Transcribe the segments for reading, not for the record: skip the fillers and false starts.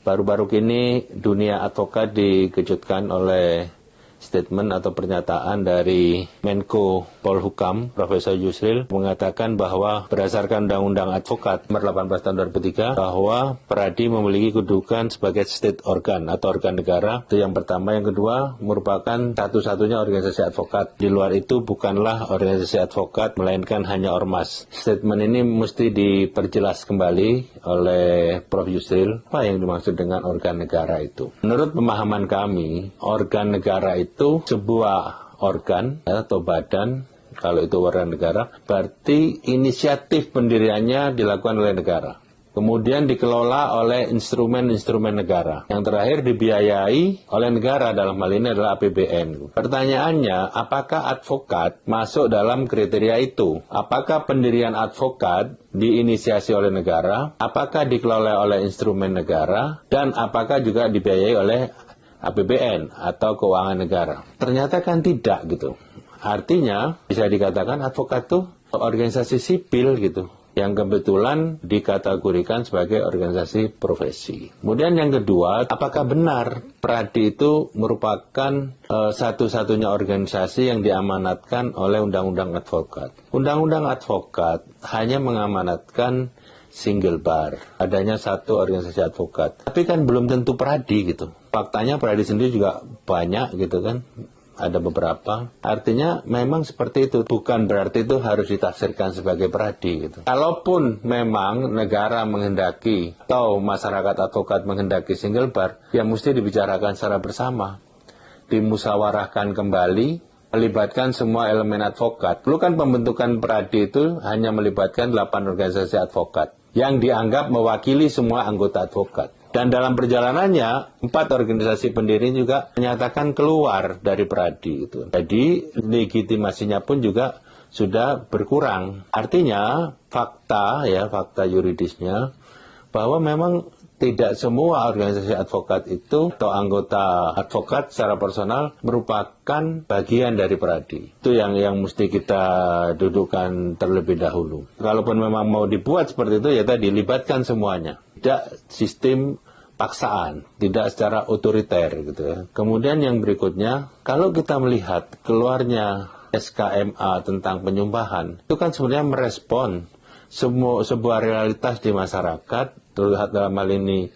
Baru-baru ini dunia advokat dikejutkan oleh statement atau pernyataan dari Menko Polhukam, Profesor Yusril, mengatakan bahwa berdasarkan Undang-Undang Advokat nomor 18 tahun 2003, bahwa Peradi memiliki kedudukan sebagai state organ atau organ negara. Itu yang pertama. Yang kedua, merupakan satu-satunya organisasi advokat. Di luar itu bukanlah organisasi advokat, melainkan hanya ormas. Statement ini mesti diperjelas kembali oleh Prof. Yusril, apa yang dimaksud dengan organ negara itu. Menurut pemahaman kami, organ negara itu sebuah organ atau badan. Kalau itu organ negara, berarti inisiatif pendiriannya dilakukan oleh negara. Kemudian dikelola oleh instrumen-instrumen negara. Yang terakhir dibiayai oleh negara, dalam hal ini adalah APBN. Pertanyaannya, apakah advokat masuk dalam kriteria itu? Apakah pendirian advokat diinisiasi oleh negara? Apakah dikelola oleh instrumen negara? Dan apakah juga dibiayai oleh APBN atau keuangan negara? Ternyata kan tidak gitu. Artinya bisa dikatakan advokat itu organisasi sipil gitu, yang kebetulan dikategorikan sebagai organisasi profesi. Kemudian yang kedua, apakah benar Peradi itu merupakan satu-satunya organisasi yang diamanatkan oleh Undang-Undang Advokat? Undang-Undang Advokat hanya mengamanatkan single bar, adanya satu organisasi advokat. Tapi kan belum tentu Peradi gitu. Faktanya Peradi sendiri juga banyak gitu kan. Ada beberapa. Artinya memang seperti itu. Bukan berarti itu harus ditafsirkan sebagai Peradi gitu. Kalaupun memang negara menghendaki atau masyarakat advokat menghendaki single bar, ya mesti dibicarakan secara bersama. Dimusyawarahkan kembali, melibatkan semua elemen advokat. Dulu kan pembentukan Peradi itu hanya melibatkan 8 organisasi advokat yang dianggap mewakili semua anggota advokat. Dan dalam perjalanannya, 4 organisasi pendiri juga menyatakan keluar dari Peradi itu. Jadi legitimasinya pun juga sudah berkurang. Artinya fakta yuridisnya bahwa memang tidak semua organisasi advokat itu atau anggota advokat secara personal merupakan bagian dari Peradi. Itu yang mesti kita dudukkan terlebih dahulu. Kalaupun memang mau dibuat seperti itu, ya tadi libatkan semuanya. Tidak sistem paksaan, tidak secara otoriter gitu ya. Kemudian yang berikutnya, kalau kita melihat keluarnya SKMA tentang penyumpahan, itu kan sebenarnya merespon sebuah realitas di masyarakat, terlihat dalam hal ini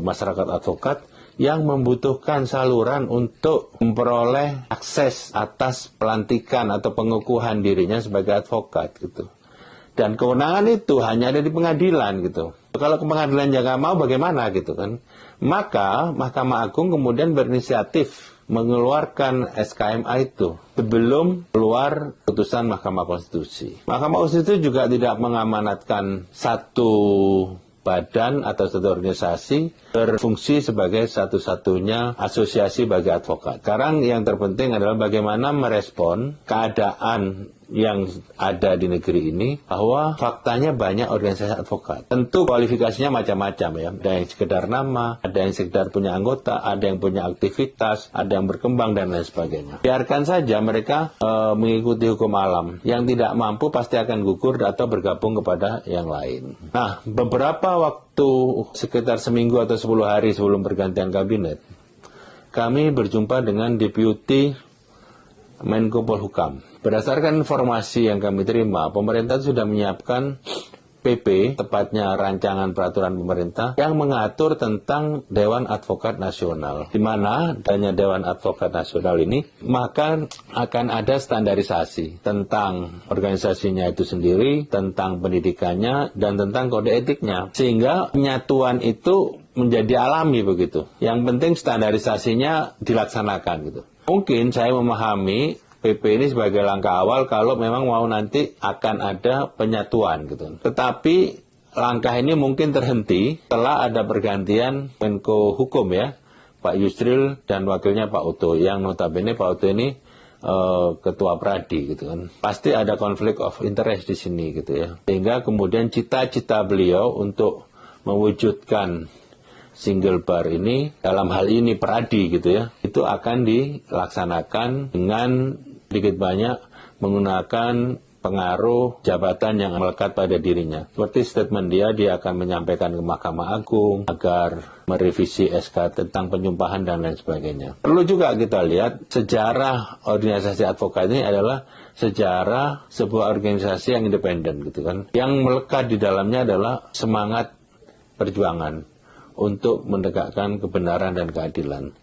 masyarakat advokat, yang membutuhkan saluran untuk memperoleh akses atas pelantikan atau pengukuhan dirinya sebagai advokat gitu. Dan kewenangan itu hanya ada di pengadilan gitu. Kalau ke pengadilan nggak mau bagaimana gitu kan. Maka Mahkamah Agung kemudian berinisiatif mengeluarkan SKMA itu sebelum keluar putusan Mahkamah Konstitusi. Mahkamah Konstitusi juga tidak mengamanatkan satu badan atau satu organisasi berfungsi sebagai satu-satunya asosiasi bagi advokat. Sekarang yang terpenting adalah bagaimana merespon keadaan yang ada di negeri ini, bahwa faktanya banyak organisasi advokat. Tentu kualifikasinya macam-macam ya. Ada yang sekedar nama, ada yang sekedar punya anggota, ada yang punya aktivitas, ada yang berkembang dan lain sebagainya. Biarkan saja mereka mengikuti hukum alam. Yang tidak mampu pasti akan gugur atau bergabung kepada yang lain. Nah, beberapa waktu sekitar seminggu atau 10 hari sebelum pergantian kabinet, kami berjumpa dengan Deputi Menko Polhukam. Berdasarkan informasi yang kami terima, pemerintah sudah menyiapkan PP, tepatnya rancangan peraturan pemerintah, yang mengatur tentang Dewan Advokat Nasional. Di mana adanya Dewan Advokat Nasional ini, maka akan ada standarisasi tentang organisasinya itu sendiri, tentang pendidikannya, dan tentang kode etiknya. Sehingga penyatuan itu menjadi alami begitu. Yang penting standarisasinya dilaksanakan gitu. Mungkin saya memahami PP ini sebagai langkah awal kalau memang mau nanti akan ada penyatuan gitu. Tetapi langkah ini mungkin terhenti setelah ada pergantian Menko Hukum ya, Pak Yusril dan wakilnya Pak Oto, yang notabene Pak Oto ini ketua Peradi gitu kan. Pasti ada konflik of interest di sini gitu ya. Sehingga kemudian cita-cita beliau untuk mewujudkan single bar ini, dalam hal ini Peradi gitu ya, itu akan dilaksanakan dengan sedikit banyak menggunakan pengaruh jabatan yang melekat pada dirinya. Seperti statement dia akan menyampaikan ke Mahkamah Agung agar merevisi SK tentang penyumpahan dan lain sebagainya. Perlu juga kita lihat sejarah organisasi advokat ini adalah sejarah sebuah organisasi yang independen gitu kan. Yang melekat di dalamnya adalah semangat perjuangan untuk menegakkan kebenaran dan keadilan.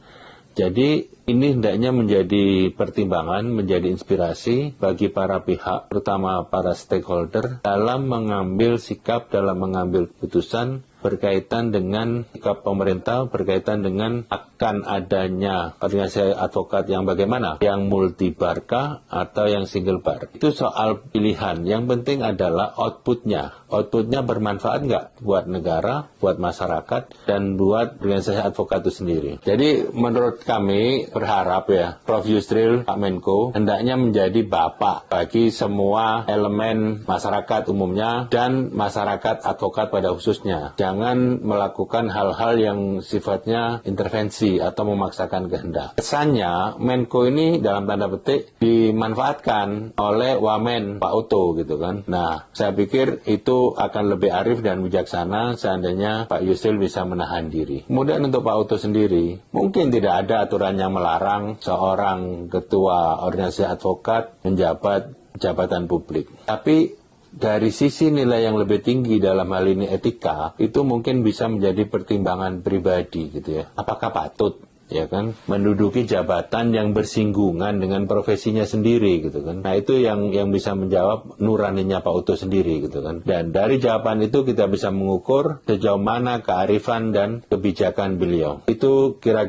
Jadi ini hendaknya menjadi pertimbangan, menjadi inspirasi bagi para pihak, terutama para stakeholder, dalam mengambil sikap, dalam mengambil putusan berkaitan dengan sikap pemerintah, berkaitan dengan akan adanya organisasi advokat yang bagaimana, yang multi barkah atau yang single bar. Itu soal pilihan. Yang penting adalah outputnya. Outputnya bermanfaat nggak buat negara, buat masyarakat, dan buat organisasi advokat itu sendiri. Jadi menurut kami berharap ya, Prof. Yusril, Pak Menko, hendaknya menjadi bapak bagi semua elemen masyarakat umumnya dan masyarakat advokat pada khususnya. Jangan melakukan hal-hal yang sifatnya intervensi atau memaksakan kehendak. Kesannya Menko ini dalam tanda petik dimanfaatkan oleh Wamen Pak Oto gitu kan. Nah, saya pikir itu akan lebih arif dan bijaksana seandainya Pak Yusril bisa menahan diri. Kemudian untuk Pak Oto sendiri, mungkin tidak ada aturan yang melarang seorang ketua organisasi advokat menjabat jabatan publik. Tapi dari sisi nilai yang lebih tinggi dalam hal ini etika, itu mungkin bisa menjadi pertimbangan pribadi gitu ya. Apakah patut ya kan menduduki jabatan yang bersinggungan dengan profesinya sendiri gitu kan. Nah, itu yang bisa menjawab nuraninya Pak Oto sendiri gitu kan. Dan dari jawaban itu kita bisa mengukur sejauh mana kearifan dan kebijakan beliau. Itu kira